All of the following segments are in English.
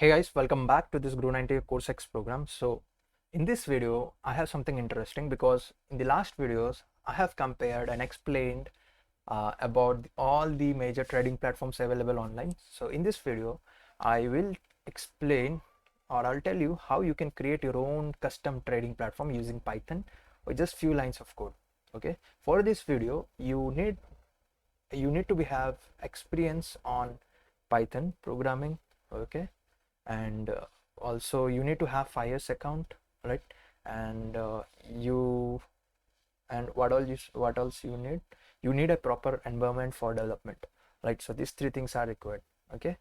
Hey guys, welcome back to this Grow 90 courseX program. So in this video, I have something interesting because in the last videos, I have compared and explained about all the major trading platforms available online. So in this video, I will explain or I'll tell you how you can create your own custom trading platform using Python with just few lines of code. Okay, for this video, you need to have experience on Python programming. Okay, and also you need to have Fire's account, right? And what else you need a proper environment for development, right? So these three things are required. Okay,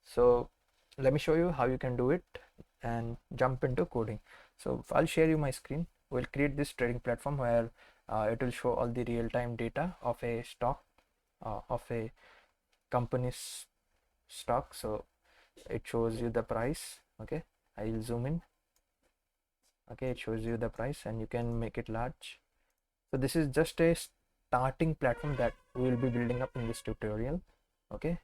so let me show you how you can do it and jump into coding. So I'll share you my screen. We'll create this trading platform where it will show all the real-time data of a stock, of a company's stock. So it shows you the price. Okay, I will zoom in. Okay, it shows you the price and you can make it large. So this is just a starting platform that we will be building up in this tutorial. Okay,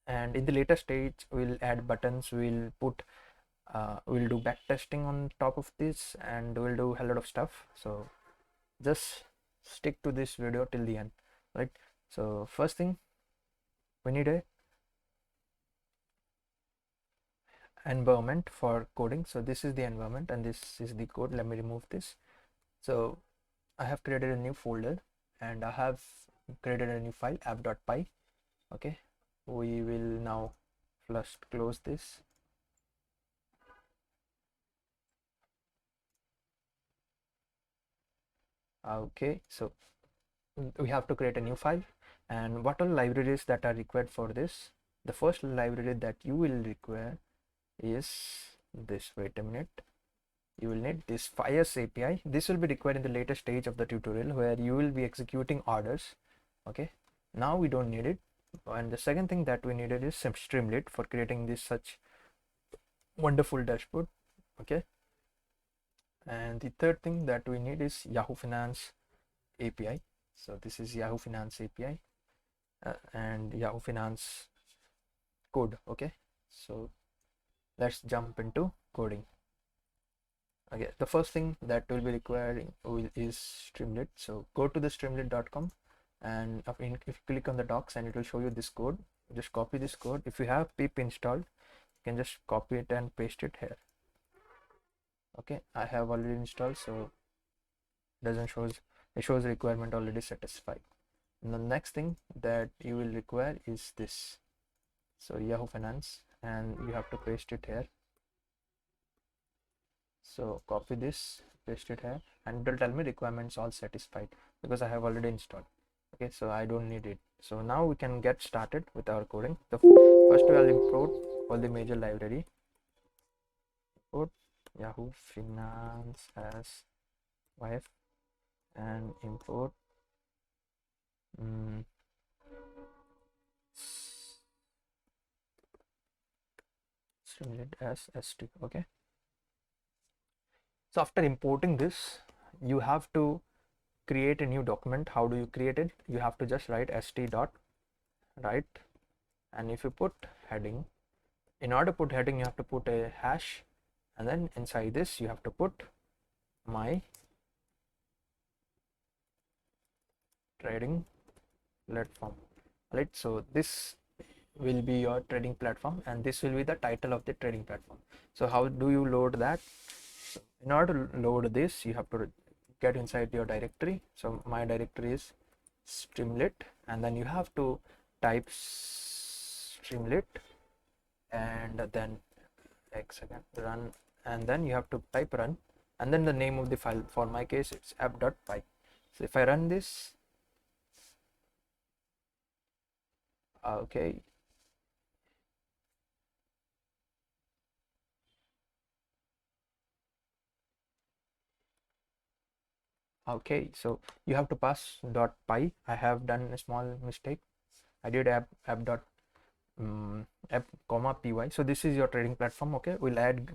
and in the later stage we'll add buttons, we'll do back testing on top of this, and we'll do a lot of stuff. So just stick to this video till the end, right? So first thing, we need a environment for coding. So this is the environment and this is the code. Let me remove this. So I have created a new folder and I have created a new file app.py. Okay, we will now first close this. Okay, so we have to create a new file, and what are libraries that are required for this? The first library that you will require is this. Wait a minute. You will need this Fire's API. This will be required in the later stage of the tutorial where you will be executing orders. Okay, now we don't need it. And the second thing that we needed is some Streamlit for creating this such wonderful dashboard. Okay, and the third thing that we need is Yahoo Finance API. So this is Yahoo Finance API and Yahoo Finance code. Okay, so let's jump into coding. Okay, the first thing that will be requiring is Streamlit. So go to the streamlit.com, and if you click on the docs, and it will show you this code. Just copy this code. If you have pip installed, you can just copy it and paste it here. Okay, I have already installed, so it shows requirement already satisfied. And the next thing that you will require is this. So Yahoo Finance, and you have to paste it here. So copy this, paste it here, and it will tell me requirements all satisfied because I have already installed. Okay, so I don't need it. So now we can get started with our coding. The first we will import all the major library. Import Yahoo Finance as YF and import Streamlit as st. Okay, so after importing this, you have to create a new document. How do you create it? You have to just write st dot, right? And if you put heading, in order to put heading, you have to put a hash, and then inside this you have to put my trading platform, right? So this will be your trading platform, and this will be the title of the trading platform. So how do you load that? In order to load this, you have to get inside your directory. So my directory is Streamlit, and then you have to type Streamlit and then run, and then you have to type run, and then the name of the file. For my case, it's app.py. So if I run this, okay, okay, so you have to pass .py. I have done a small mistake. I did app dot app comma py. So this is your trading platform. Okay, we'll add,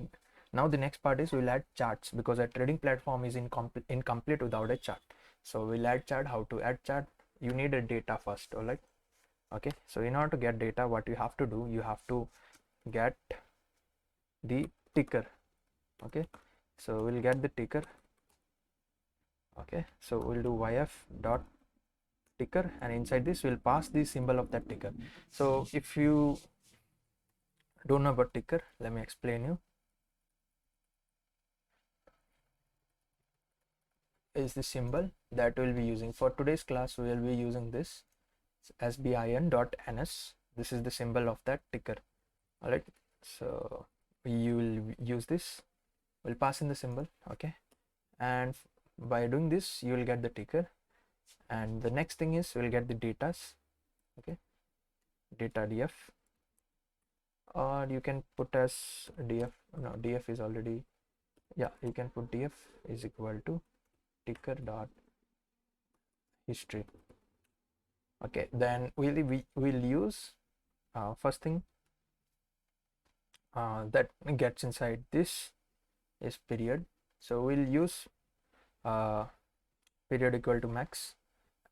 now the next part is we'll add charts, because a trading platform is incomplete without a chart. So we'll add chart. How to add chart? You need a data first. All right. Okay, so in order to get data, what you have to do, you have to get the ticker. Okay, so we'll get the ticker. Okay, so we'll do yf dot ticker, and inside this we'll pass the symbol of that ticker. So if you don't know about ticker, let me explain you. Is the symbol that we'll be using for today's class. We will be using this sbin.ns. This is the symbol of that ticker. All right, so you will use this. We'll pass in the symbol. Okay, and by doing this you will get the ticker, and the next thing is we'll get the datas. Okay, data df, or you can put as df. No, df is already, yeah, you can put df is equal to ticker dot history. Okay, then we'll use first thing that gets inside this is period. So we'll use period equal to max,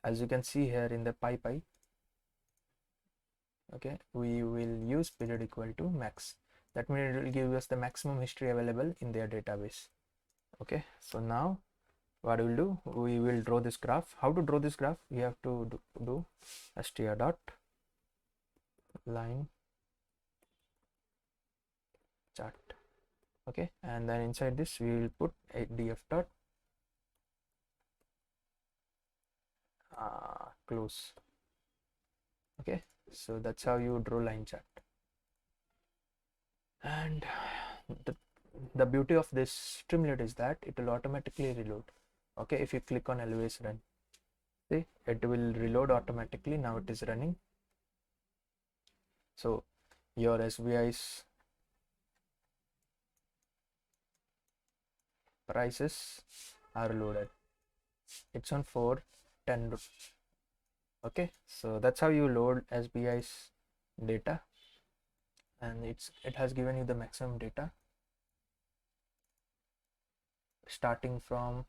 as you can see here in the py. Okay, we will use period equal to max. That means it will give us the maximum history available in their database. Okay, so now what we'll do, we will draw this graph. How to draw this graph? We have to do str dot line chart. Okay, and then inside this we will put a df dot close. Okay, so that's how you draw line chart. And the beauty of this Streamlit is that it will automatically reload. Okay, if you click on always run, see, it will reload automatically. Now it is running. So your SBI's prices are loaded. It's on 410. Okay, so that's how you load SBI's data, and it has given you the maximum data starting from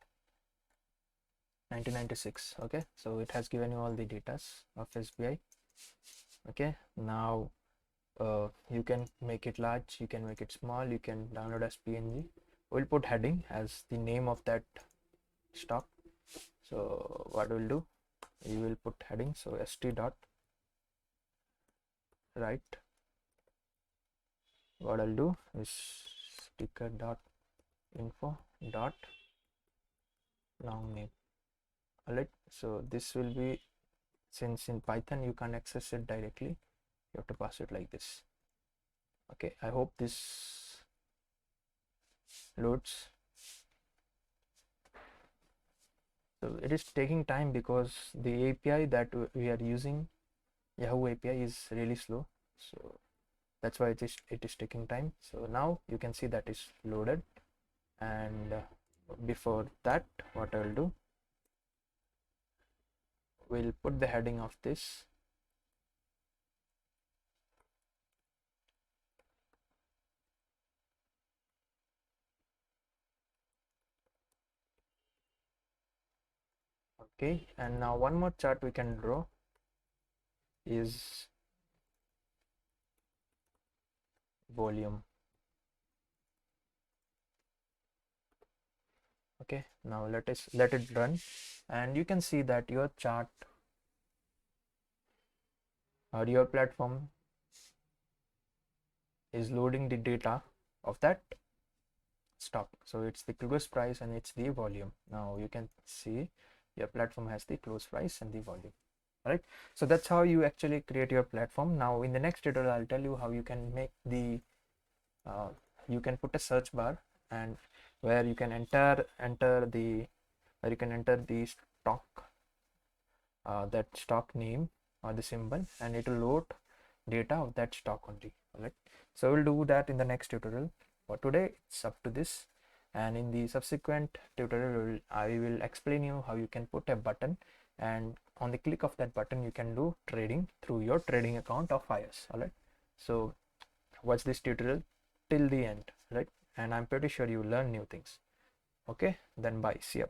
1996. Okay, so it has given you all the data of SBI. Okay, now you can make it large, you can make it small, you can download as PNG. We'll put heading as the name of that stock. So what we'll do, you will put heading, so st dot right. What I'll do is sticker dot info dot long name. Alright, so this will be, since in Python you can't access it directly, you have to pass it like this. Okay, I hope this loads. So it is taking time because the API that we are using, Yahoo API, is really slow, so that's why it is taking time. So now you can see that is loaded, and before that what I will do, we'll put the heading of this. Okay, and now one more chart we can draw is volume. Okay, now let it run, and you can see that your chart or your platform is loading the data of that stock. So it's the close price and it's the volume. Now you can see your platform has the close price and the volume. All right, so that's how you actually create your platform. Now in the next tutorial I'll tell you how you can make the you can put a search bar, and where you can enter the stock, that stock name or the symbol, and it will load data of that stock only. All right, so we'll do that in the next tutorial. For today it's up to this, and in the subsequent tutorial I will explain you how you can put a button, and on the click of that button you can do trading through your trading account of iOS. All right, so watch this tutorial till the end, right? And I'm pretty sure you learn new things. Okay, then bye, see ya.